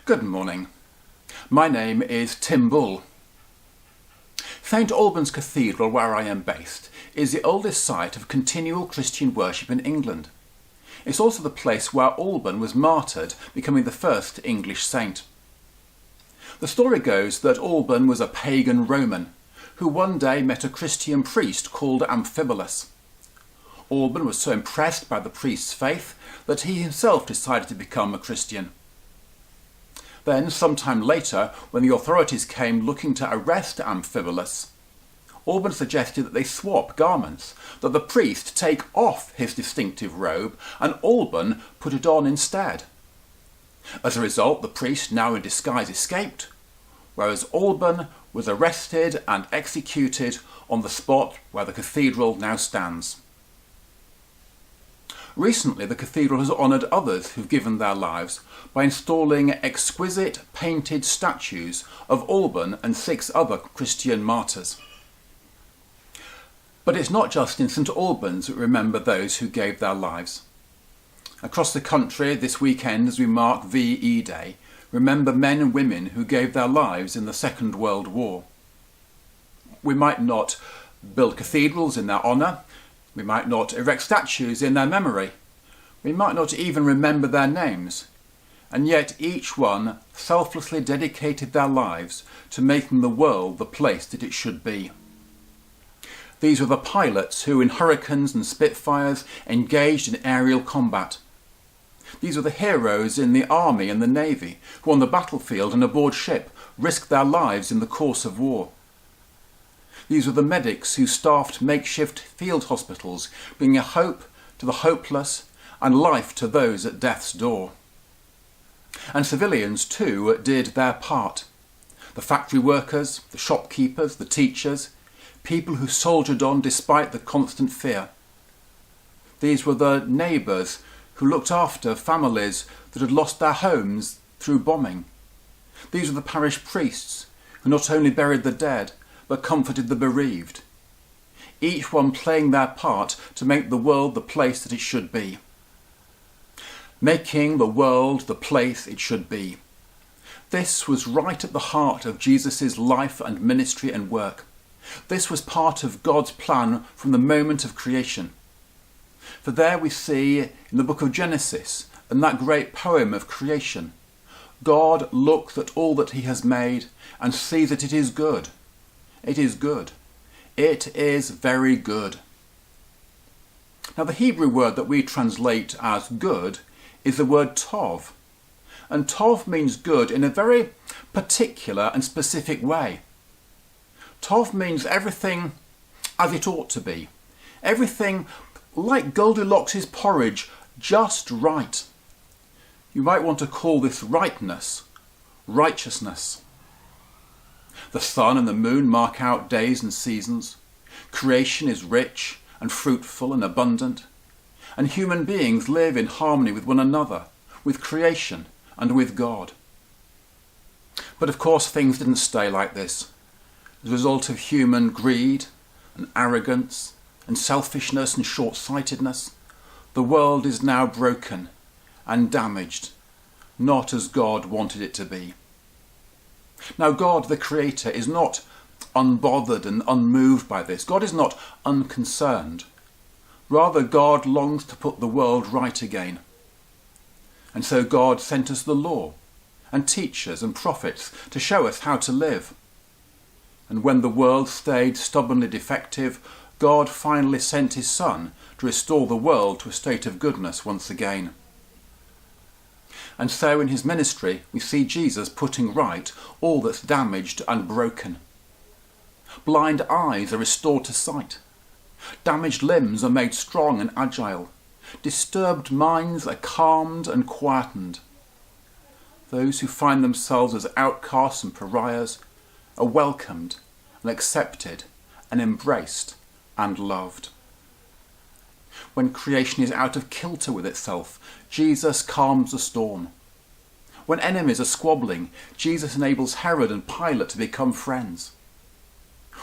Good morning. My name is Tim Bull. St Albans Cathedral, where I am based, is the oldest site of continual Christian worship in England. It's also the place where Alban was martyred, becoming the first English saint. The story goes that Alban was a pagan Roman who one day met a Christian priest called Amphibolus. Alban was so impressed by the priest's faith that he himself decided to become a Christian. Then, sometime later, when the authorities came looking to arrest Amphibolus, Alban suggested that they swap garments, that the priest take off his distinctive robe and Alban put it on instead. As a result, the priest, now in disguise, escaped, whereas Alban was arrested and executed on the spot where the cathedral now stands. Recently, the cathedral has honoured others who've given their lives by installing exquisite painted statues of Alban and 6 other Christian martyrs. But it's not just in St Albans that we remember those who gave their lives. Across the country this weekend, as we mark VE Day, remember men and women who gave their lives in the Second World War. We might not build cathedrals in their honour. We might not erect statues in their memory. We might not even remember their names. And yet each one selflessly dedicated their lives to making the world the place that it should be. These were the pilots who, in Hurricanes and Spitfires, engaged in aerial combat. These were the heroes in the army and the navy who, on the battlefield and aboard ship, risked their lives in the course of war. These were the medics who staffed makeshift field hospitals, bringing hope to the hopeless and life to those at death's door. And civilians too did their part. The factory workers, the shopkeepers, the teachers, people who soldiered on despite the constant fear. These were the neighbours who looked after families that had lost their homes through bombing. These were the parish priests who not only buried the dead, but comforted the bereaved, each one playing their part to make the world the place that it should be. Making the world the place it should be. This was right at the heart of Jesus' life and ministry and work. This was part of God's plan from the moment of creation. For there we see in the book of Genesis, in that great poem of creation, God looks at all that he has made and sees that it is good. It is good. It is very good. Now the Hebrew word that we translate as good is the word tov. And tov means good in a very particular and specific way. Tov means everything as it ought to be. Everything like Goldilocks' porridge, just right. You might want to call this rightness, righteousness. The sun and the moon mark out days and seasons. Creation is rich and fruitful and abundant. And human beings live in harmony with one another, with creation and with God. But of course things didn't stay like this. As a result of human greed and arrogance and selfishness and short-sightedness, the world is now broken and damaged, not as God wanted it to be. Now God, the Creator, is not unbothered and unmoved by this. God is not unconcerned. Rather, God longs to put the world right again. And so God sent us the law and teachers and prophets to show us how to live. And when the world stayed stubbornly defective, God finally sent his Son to restore the world to a state of goodness once again. And so in his ministry we see Jesus putting right all that's damaged and broken. Blind eyes are restored to sight. Damaged limbs are made strong and agile. Disturbed minds are calmed and quietened. Those who find themselves as outcasts and pariahs are welcomed and accepted and embraced and loved. When creation is out of kilter with itself, Jesus calms the storm. When enemies are squabbling, Jesus enables Herod and Pilate to become friends.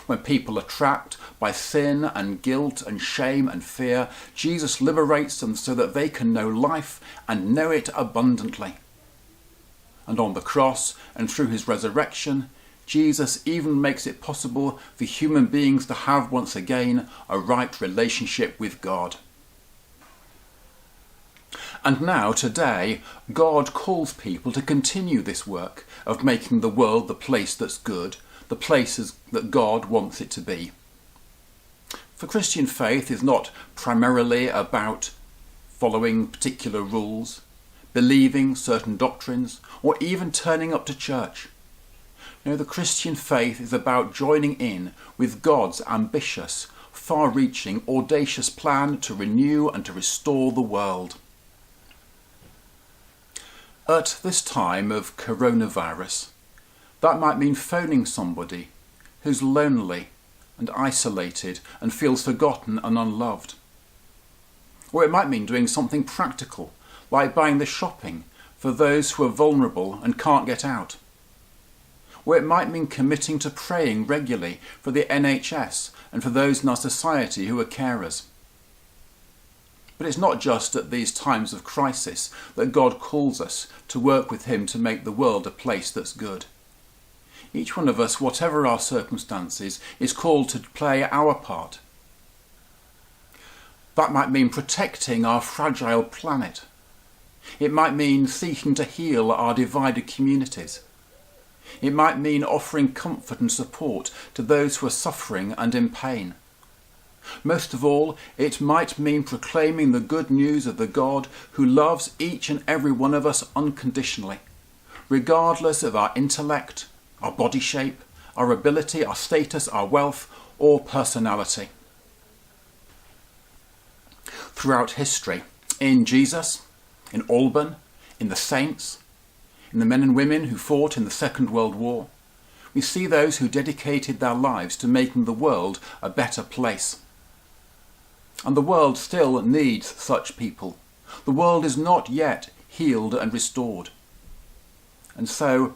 When people are trapped by sin and guilt and shame and fear, Jesus liberates them so that they can know life and know it abundantly. And on the cross and through his resurrection, Jesus even makes it possible for human beings to have once again a right relationship with God. And now, today, God calls people to continue this work of making the world the place that's good, the places that God wants it to be. For Christian faith is not primarily about following particular rules, believing certain doctrines, or even turning up to church. No, the Christian faith is about joining in with God's ambitious, far-reaching, audacious plan to renew and to restore the world. At this time of coronavirus, that might mean phoning somebody who's lonely and isolated and feels forgotten and unloved. Or it might mean doing something practical, like buying the shopping for those who are vulnerable and can't get out. Or it might mean committing to praying regularly for the NHS and for those in our society who are carers. But it's not just at these times of crisis that God calls us to work with him to make the world a place that's good. Each one of us, whatever our circumstances, is called to play our part. That might mean protecting our fragile planet. It might mean seeking to heal our divided communities. It might mean offering comfort and support to those who are suffering and in pain. Most of all, it might mean proclaiming the good news of the God who loves each and every one of us unconditionally, regardless of our intellect, our body shape, our ability, our status, our wealth, or personality. Throughout history, in Jesus, in Alban, in the saints, in the men and women who fought in the Second World War, we see those who dedicated their lives to making the world a better place. And the world still needs such people. The world is not yet healed and restored. And so,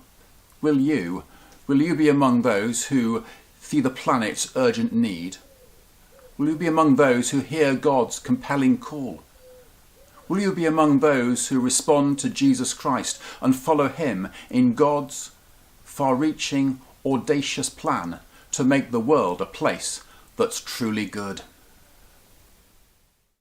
will you be among those who see the planet's urgent need? Will you be among those who hear God's compelling call? Will you be among those who respond to Jesus Christ and follow him in God's far-reaching, audacious plan to make the world a place that's truly good?